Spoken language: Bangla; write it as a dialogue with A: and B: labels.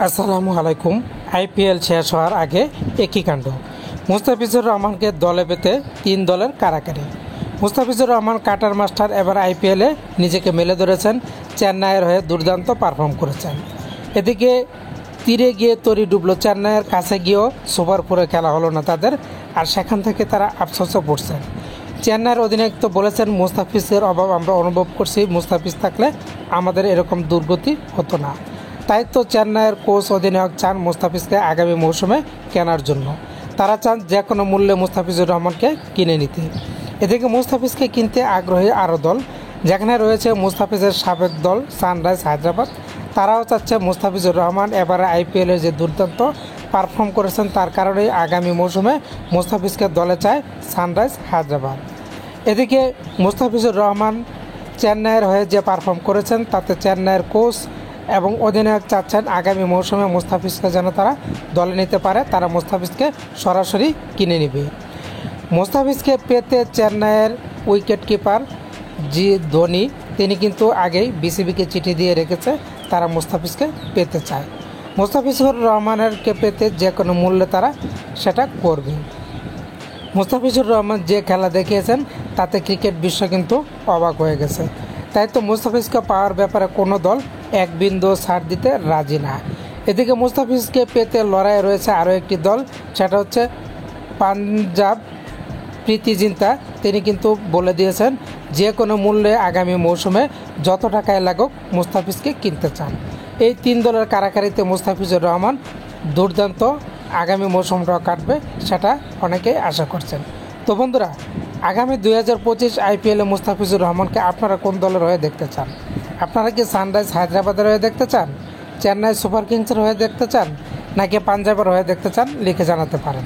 A: আসসালামু আলাইকুম। আইপিএল শেষ হওয়ার আগে একই কাণ্ড, মুস্তাফিজুর রহমানকে দলে পেতে তিন দলের কারাকারি। মুস্তাফিজুর রহমান কাটার মাস্টার এবার আইপিএলে নিজেকে মেলে ধরেছেন, চেন্নাইয়ের হয়ে দুর্দান্ত পারফর্ম করেছেন। এদিকে তীরে গিয়ে তরি ডুবলো চেন্নাইয়ের, কাছে গিয়েও সুপার ফোরে খেলা হলো না তাদের, আর সেখান থেকে তারা আফসোসও পড়ছেন। চেন্নাইয়ের অধিনায়ক তো বলেছেন, মুস্তাফিজের অভাব আমরা অনুভব করছি, মুস্তাফিজ থাকলে আমাদের এরকম দুর্গতি হতো না। তাই তো চেন্নাইয়ের কোচ অধিনায়ক চান মুস্তাফিজকে আগামী মৌসুমে কেনার জন্য। তারা চান যে কোনো মূল্যে মুস্তাফিজুর রহমানকে কিনে নিতে। এদিকে মুস্তাফিজকে কিনতে আগ্রহী আরও দল, যেখানে রয়েছে মুস্তাফিজের সাবেক দল সানরাইজ হায়দ্রাবাদ। তারাও চাচ্ছে মুস্তাফিজুর রহমান এবারে আইপিএলের যে দুর্দান্ত পারফর্ম করেছেন তার কারণেই আগামী মৌসুমে মুস্তাফিজকে দলে চায় সানরাইজ হায়দ্রাবাদ। এদিকে মুস্তাফিজুর রহমান চেন্নাইয়ের হয়ে যে পারফর্ম করেছেন তাতে চেন্নাইয়ের কোচ এবং অধিনায়ক চাচ্ছেন আগামী মৌসুমে মুস্তাফিজকে যেন তারা দলে নিতে পারে, তারা মুস্তাফিজকে সরাসরি কিনে নেবে। মুস্তাফিজকে পেতে চেন্নাইয়ের উইকেট কিপার জি ধোনি তিনি কিন্তু আগেই বিসিবিকে চিঠি দিয়ে রেখেছে, তারা মুস্তাফিজকে পেতে চায়। মুস্তাফিজুর রহমানেরকে পেতে যে কোনো মূল্যে তারা সেটা করবে। মুস্তাফিজুর রহমান যে খেলা দেখিয়েছেন তাতে ক্রিকেট বিশ্ব কিন্তু অবাক হয়ে গেছে। তাই তো মুস্তাফিজকে পাওয়ার ব্যাপারে কোনো দল এক বিন্দু ছাড় দিতে রাজি না। এদিকে মুস্তাফিজকে পেতে লড়াই রয়েছে আরও একটি দল, সেটা হচ্ছে পাঞ্জাব। প্রীতি জিন্তা তিনি কিন্তু বলে দিয়েছেন যে কোনো মূল্যে আগামী মৌসুমে যত টাকায় লাগুক মুস্তাফিজকে কিনতে চান। এই তিন দলের কারাকারিতে মুস্তাফিজুর রহমান দুর্দান্ত আগামী মৌসুমটাও কাটবে, সেটা অনেকেই আশা করছেন। তো বন্ধুরা, আগামী 2025 আইপিএলে মুস্তাফিজুর রহমানকে আপনারা কোন দলের হয়ে দেখতে চান? আপনারা কি সানরাইজ হায়দ্রাবাদের হয়ে দেখতে চান, চেন্নাই সুপার কিংসের হয়ে দেখতে চান, নাকি পাঞ্জাবের হয়ে দেখতে চান? লিখে জানাতে পারেন।